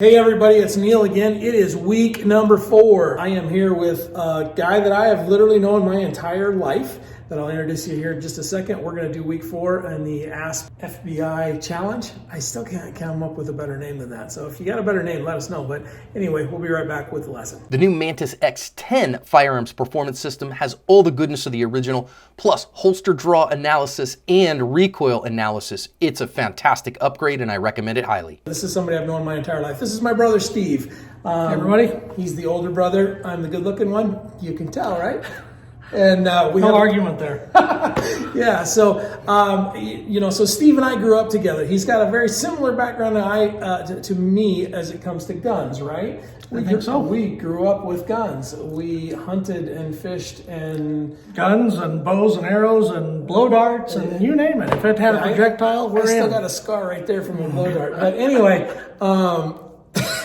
Hey everybody, it's Neil again. It is week number 4. I am here with a guy that I have literally known my entire life that I'll introduce you here in just a second. We're going to do week 4 in the Ask FBI Challenge. I still can't come up with a better name than that. So if you got a better name, let us know. But anyway, we'll be right back with the lesson. The new Mantis X10 firearms performance system has all the goodness of the original, plus holster draw analysis and recoil analysis. It's a fantastic upgrade and I recommend it highly. This is somebody I've known my entire life. This is my brother, Steve. Hey everybody. He's the older brother. I'm the good looking one. You can tell, right? And we no have argument there. Yeah, so so Steve and I grew up together. He's got a very similar background to me as it comes to guns, right? I think so. We grew up with guns. We hunted and fished and Guns and bows and arrows and blow darts and you name it. If it had a projectile, we're I still in. got a scar right there from a blow dart. But anyway,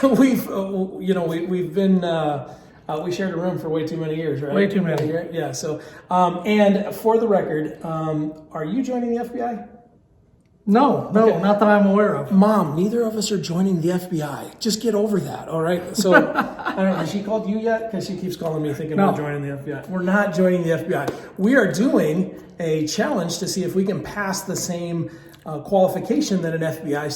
we've been. We shared a room for way too many years, right? Way too many. Yeah. So, and for the record, are you joining the FBI? No, Okay. not that I'm aware of. Mom, neither of us are joining the FBI. Just get over that, all right? So, I don't know, has she called you yet? Because she keeps calling me thinking No. we're joining the FBI. We're not joining the FBI. We are doing a challenge to see if we can pass the same qualification that an FBI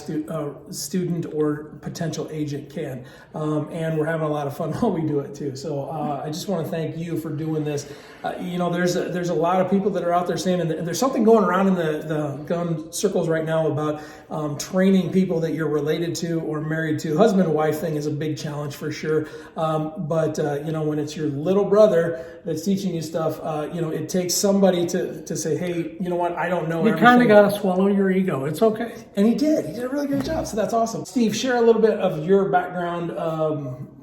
student or potential agent can. And we're having a lot of fun while we do it too. So I just want to thank you for doing this. There's a lot of people that are out there saying, and there's something going around in the gun circles right now about training people that you're related to or married to. Husband and wife thing is a big challenge for sure. But when it's your little brother that's teaching you stuff, it takes somebody to say, hey, you know what, I don't know You everything. kind of got to swallow your ego. It's okay. And he did a really great job. So that's awesome. Steve, share a little bit of your background,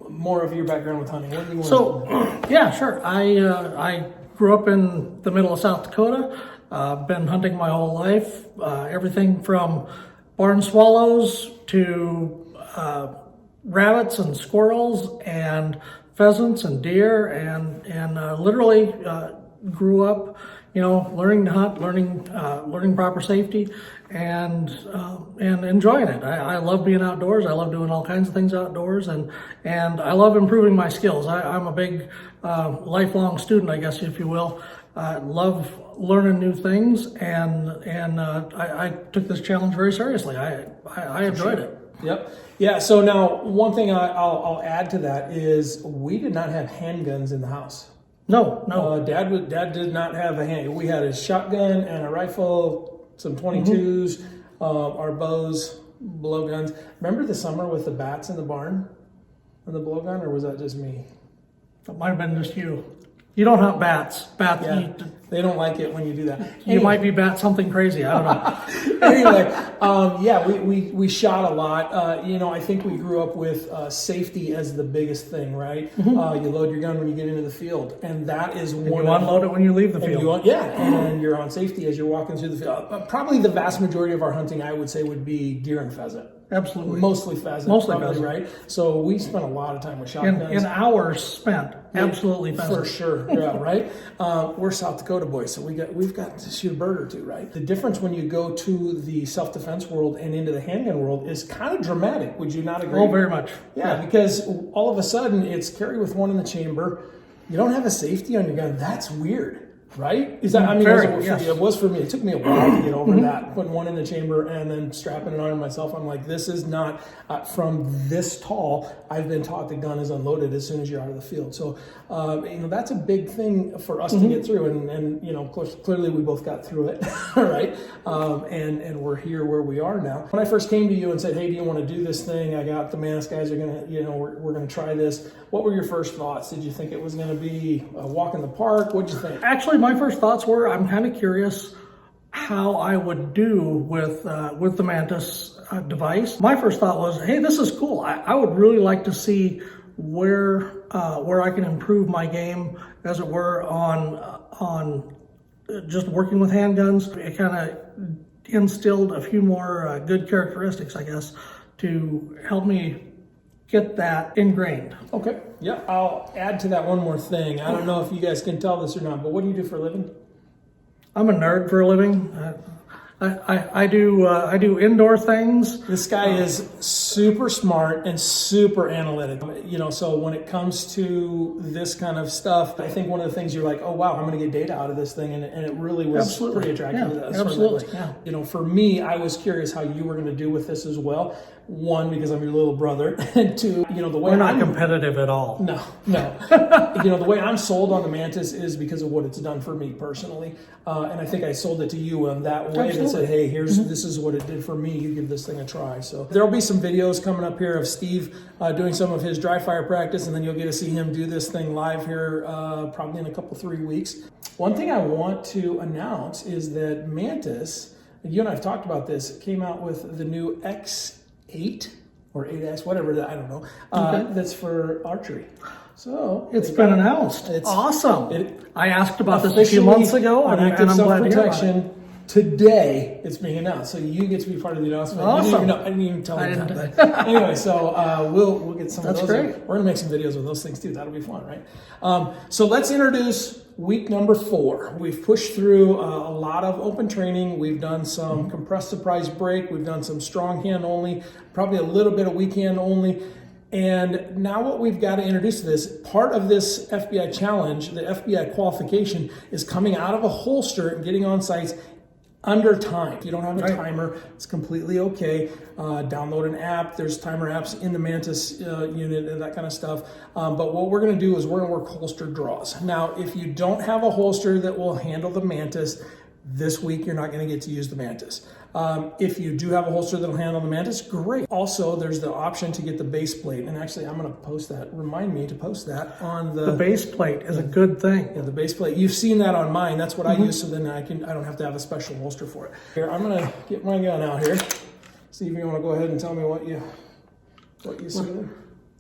more of your background with hunting. What do you want Yeah, sure. I grew up in the middle of South Dakota. Been hunting my whole life. Everything from barn swallows to rabbits and squirrels and pheasants and deer and literally grew up, learning to hunt, learning proper safety, and enjoying it. I love being outdoors. I love doing all kinds of things outdoors, and I love improving my skills. I'm a big lifelong student, I guess, if you will. I love learning new things, and I took this challenge very seriously. I enjoyed it. Yep. Yeah. So now, one thing I'll add to that is we did not have handguns in the house. No. Dad did not have a hand. We had a shotgun and a rifle, some 22s, our bows, blowguns. Remember the summer with the bats in the barn and the blowgun, or was that just me? It might have been just you. You don't hunt bats. Bats Yeah, eat. they don't like it when you do that. You might be bat something crazy. I don't know. Anyway, we shot a lot. I think we grew up with safety as the biggest thing, right? You load your gun when you get into the field, and that is one. You unload it when you leave the field. And you're on safety as you're walking through the field. Probably the vast majority of our hunting, I would say, would be deer and pheasant. Absolutely. Mostly pheasant. Mostly probably, pheasant. right? So we spent a lot of time with shotguns. In hours spent, absolutely pheasant. For sure, yeah, right? We're South Dakota boys, so we've got to shoot a bird or two, right? The difference when you go to the self-defense world and into the handgun world is kind of dramatic. Would you not agree? Oh, very much. Yeah, because all of a sudden it's carry with one in the chamber. You don't have a safety on your gun. That's weird. Right? Is that? It was for me. It took me a while to get over that. Putting one in the chamber and then strapping it on myself. I'm like, this is not from this tall. I've been taught the gun is unloaded as soon as you're out of the field. So, that's a big thing for us to get through. And clearly we both got through it, right? And we're here where we are now. When I first came to you and said, hey, do you want to do this thing? I got the Mantis guys are gonna, we're gonna try this. What were your first thoughts? Did you think it was gonna be a walk in the park? What'd you think? Actually, my first thoughts were, I'm kind of curious how I would do with the Mantis device. My first thought was, hey, this is cool. I would really like to see where I can improve my game, as it were, on just working with handguns. It kind of instilled a few more good characteristics, I guess, to help me get that ingrained. Okay. Yeah. I'll add to that one more thing. I don't know if you guys can tell this or not, but what do you do for a living? I'm a nerd for a living. I do indoor things. This guy is super smart and super analytic. You know, so when it comes to this kind of stuff, I think one of the things you're like, oh wow, I'm going to get data out of this thing, and it really was pretty attractive. Yeah, to that. absolutely. Yeah. You know, for me, I was curious how you were going to do with this as well. One, because I'm your little brother, and two, you know, the way We're not competitive at all. No. You know, the way I'm sold on the Mantis is because of what it's done for me personally. And I think I sold it to you in that way. Absolutely. That said, hey, this is what it did for me. You give this thing a try. So there'll be some videos coming up here of Steve doing some of his dry fire practice, and then you'll get to see him do this thing live here probably in a couple, 3 weeks. One thing I want to announce is that Mantis, you and I have talked about this, came out with the new X8 or 8S, whatever, I don't know, that's for archery. So it's been announced. It's awesome. I asked about this a few months ago, and I'm glad to hear about it. Today, it's being announced, so you get to be part of the announcement. Awesome. I didn't even tell you that. But anyway, so we'll get some of those. Great. We're gonna make some videos with those things too. That'll be fun, right? So let's introduce week number 4. We've pushed through a lot of open training. We've done some compressed surprise break. We've done some strong hand only, probably a little bit of weak hand only. And now what we've got to introduce to this, part of this FBI challenge, the FBI qualification, is coming out of a holster and getting on sights under time. If you don't have a timer, it's completely okay. Download an app. There's timer apps in the Mantis unit and that kind of stuff. But what we're going to do is we're going to work holster draws. Now, if you don't have a holster that will handle the Mantis, this week you're not going to get to use the Mantis. If you do have a holster that'll handle the Mantis, great. Also, there's the option to get the base plate. And actually, I'm going to post that. Remind me to post that on the base plate is a good thing. Yeah, the base plate. You've seen that on mine. That's what I use, so then I don't have to have a special holster for it. Here, I'm going to get my gun out here. See if you want to go ahead and tell me what you see there.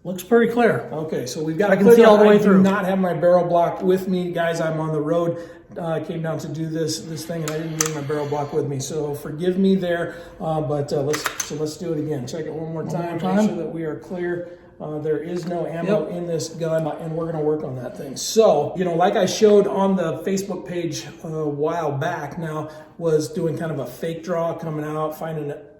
Looks pretty clear. Okay, so we've got. I can see all the way through. I do not have my barrel block with me, guys. I'm on the road. I came down to do this thing, and I didn't bring my barrel block with me, so forgive me there. But let's do it again. Check it one more time. Make sure that we are clear. There is no ammo in this gun, and we're going to work on that thing. So, you know, like I showed on the Facebook page a while back now, was doing kind of a fake draw, coming out,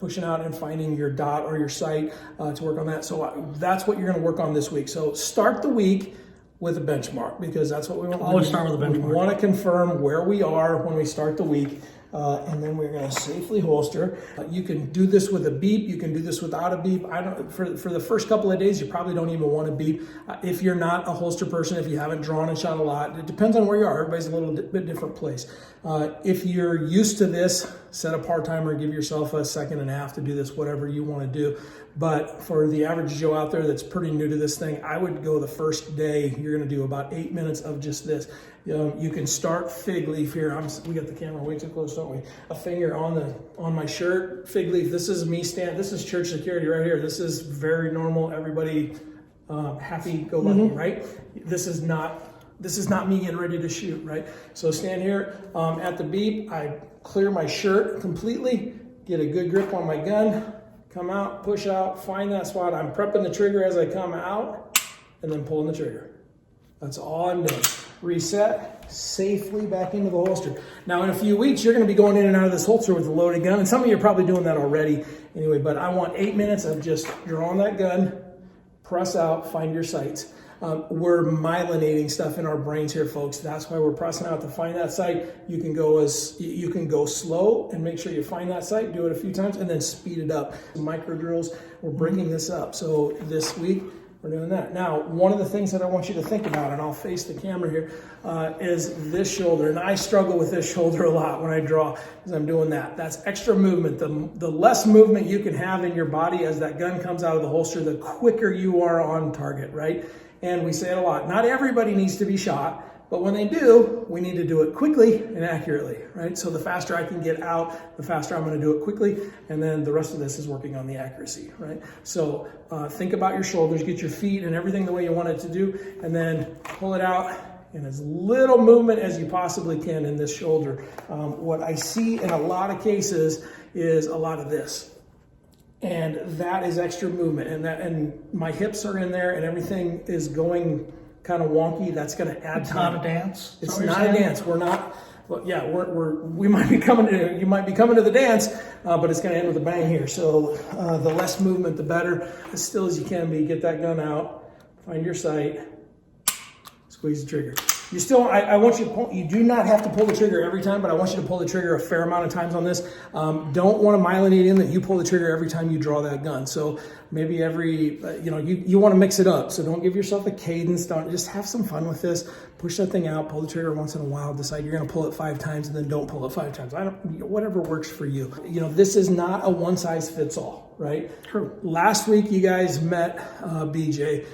pushing out and finding your dot or your sight to work on that. So that's what you're going to work on this week. So start the week with a benchmark, because that's what we want. Always start with a benchmark. We want to confirm where we are when we start the week. And then we're going to safely holster. You can do this with a beep. You can do this without a beep. For the first couple of days, you probably don't even want to beep. If you're not a holster person, if you haven't drawn and shot a lot, it depends on where you are. Everybody's a little bit different place. If you're used to this, set a par timer, give yourself a second and a half to do this, whatever you want to do. But for the average Joe out there that's pretty new to this thing, I would go the first day, you're going to do about 8 minutes of just this. You can start fig leaf here. We got the camera way too close, don't we? A finger on my shirt, fig leaf. This is me this is church security right here. This is very normal. Everybody happy-go-lucky, right? This is not me getting ready to shoot, right? So stand here at the beep. I clear my shirt completely, get a good grip on my gun, come out, push out, find that spot. I'm prepping the trigger as I come out, and then pulling the trigger. That's all I'm doing. Reset, safely back into the holster. Now, in a few weeks, you're going to be going in and out of this holster with a loaded gun, and some of you are probably doing that already anyway, but I want 8 minutes of just drawing that gun, press out, find your sights. We're myelinating stuff in our brains here, folks. That's why we're pressing out to find that sight. You can go slow and make sure you find that sight, do it a few times, and then speed it up. Micro drills, we're breaking this up. So this week, we're doing that. Now, one of the things that I want you to think about, and I'll face the camera here, is this shoulder. And I struggle with this shoulder a lot when I draw, because I'm doing that. That's extra movement. The less movement you can have in your body as that gun comes out of the holster, the quicker you are on target, right? And we say it a lot. Not everybody needs to be shot, but when they do, we need to do it quickly and accurately, right? So the faster I can get out, the faster I'm going to do it quickly, and then the rest of this is working on the accuracy, right? So think about your shoulders, get your feet and everything the way you want it to do, and then pull it out in as little movement as you possibly can in this shoulder. What I see in a lot of cases is a lot of this. And that is extra movement, and my hips are in there, and everything is going kind of wonky. That's going to add time. Not a dance. It's not a dance. Well, yeah, we might be coming to, you might be coming to the dance, but it's going to end with a bang here. So the less movement, the better. As still as you can be, get that gun out, find your sight, squeeze the trigger. You still, I want you to pull, you do not have to pull the trigger every time, but I want you to pull the trigger a fair amount of times on this. Don't want to myelinate in that you pull the trigger every time you draw that gun. So maybe every, you want to mix it up. So don't give yourself a cadence. Don't, just have some fun with this. Push that thing out, pull the trigger once in a while, decide you're going to pull it 5 times and then don't pull it 5 times. Whatever works for you. This is not a one size fits all, right? True. Last week you guys met BJ.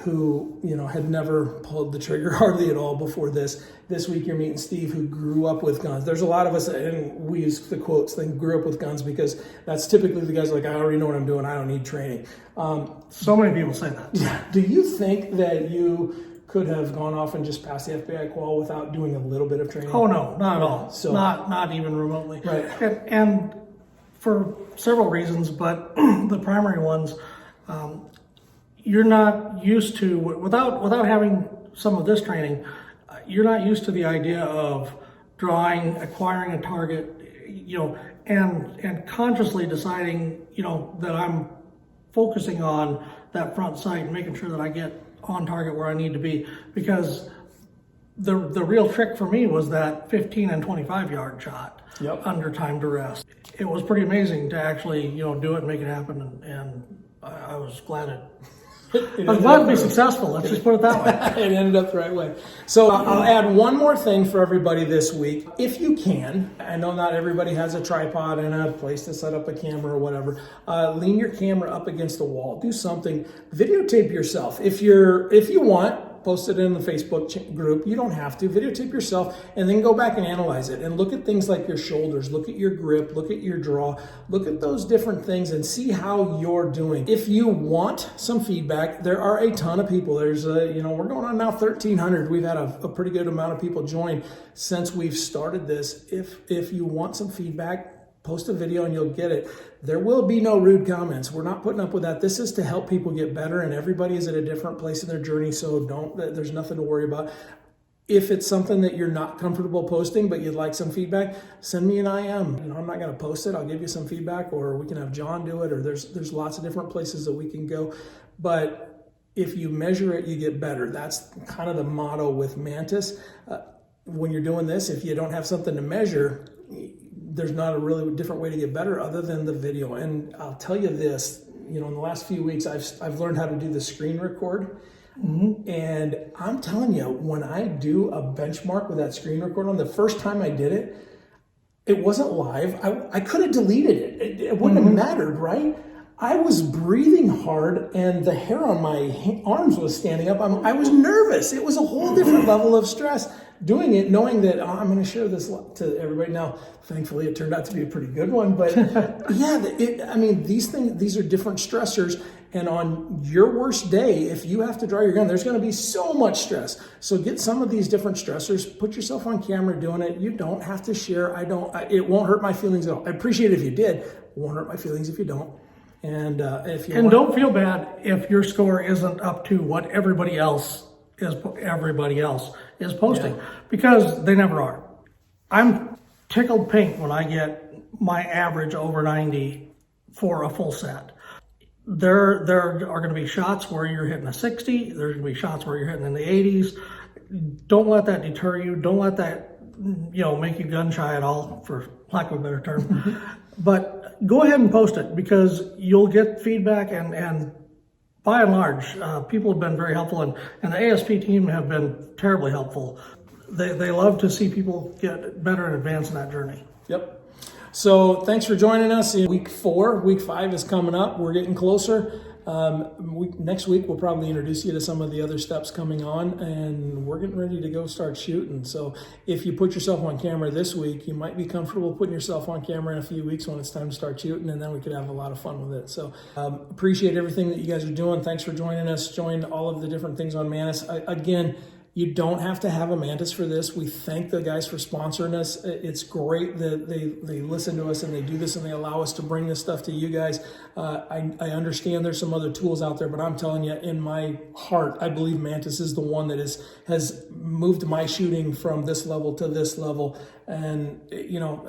Who had never pulled the trigger hardly at all before this. This week you're meeting Steve, who grew up with guns. There's a lot of us, and we use the quotes thing, grew up with guns, because that's typically the guys like, I already know what I'm doing, I don't need training. So many people say that. Do you think that you could have gone off and just passed the FBI qual without doing a little bit of training? Oh no, not at all. So not even remotely. Right. And for several reasons, but the primary ones, you're not used to, without having some of this training, you're not used to the idea of drawing, acquiring a target, and consciously deciding, that I'm focusing on that front sight and making sure that I get on target where I need to be. Because the real trick for me was that 15 and 25 yard shot. Yep. Under time duress. It was pretty amazing to actually, do it and make it happen, and I was glad I was glad to be successful. Let's just put it that way. It ended up the right way. So I'll add one more thing for everybody this week. If you can, I know not everybody has a tripod and a place to set up a camera or whatever. Lean your camera up against the wall. Do something. Videotape yourself. If you want, post it in the Facebook group. You don't have to. Videotape yourself and then go back and analyze it and look at things like your shoulders, look at your grip, look at your draw, look at those different things and see how you're doing. If you want some feedback, there are a ton of people. There's we're going on now 1,300. We've had a pretty good amount of people join since we've started this. If you want some feedback, post a video and you'll get it. There will be no rude comments. We're not putting up with that. This is to help people get better, and everybody is at a different place in their journey, so there's nothing to worry about. If it's something that you're not comfortable posting, but you'd like some feedback, send me an IM. I'm not going to post it. I'll give you some feedback, or we can have John do it, or there's lots of different places that we can go. But if you measure it, you get better. That's kind of the motto with Mantis. When you're doing this, if you don't have something to measure, there's not a really different way to get better other than the video. And I'll tell you this, in the last few weeks, I've learned how to do the screen record. Mm-hmm. And I'm telling you, when I do a benchmark with that screen record on, the first time I did it, it wasn't live. I could have deleted it. It wouldn't have mattered, right? I was breathing hard and the hair on my arms was standing up. I was nervous. It was a whole different level of stress doing it, knowing that I'm going to share this to everybody. Now, thankfully, it turned out to be a pretty good one. But yeah, these are different stressors. And on your worst day, if you have to draw your gun, there's going to be so much stress. So get some of these different stressors, put yourself on camera doing it. You don't have to share. It won't hurt my feelings at all. I appreciate it if you did. It won't hurt my feelings if you don't. And don't feel bad if your score isn't up to what everybody else is posting, because they never are. I'm tickled pink when I get my average over 90 for a full set. There are going to be shots where you're hitting a 60. There's going to be shots where you're hitting in the 80s. Don't let that deter you. Don't let that make you gun shy at all, for lack of a better term. But go ahead and post it, because you'll get feedback, and by and large, people have been very helpful, and the ASP team have been terribly helpful. They love to see people get better and advance in that journey. Yep. So thanks for joining us in week 4. Week 5 is coming up. We're getting closer. Next week, we'll probably introduce you to some of the other steps coming on, and we're getting ready to go start shooting. So if you put yourself on camera this week, you might be comfortable putting yourself on camera in a few weeks when it's time to start shooting, and then we could have a lot of fun with it. So appreciate everything that you guys are doing. Thanks for joining us. Join all of the different things on Mantis. Again, You don't have to have a Mantis for this. We thank the guys for sponsoring us. It's great that they listen to us and they do this and they allow us to bring this stuff to you guys. I understand there's some other tools out there, but I'm telling you, in my heart, I believe Mantis is the one that has moved my shooting from this level to this level. And, you know,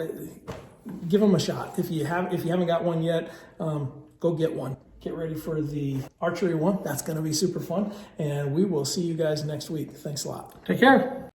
give them a shot. If you haven't got one yet, go get one. Get ready for the archery one. That's going to be super fun. And we will see you guys next week. Thanks a lot. Take care.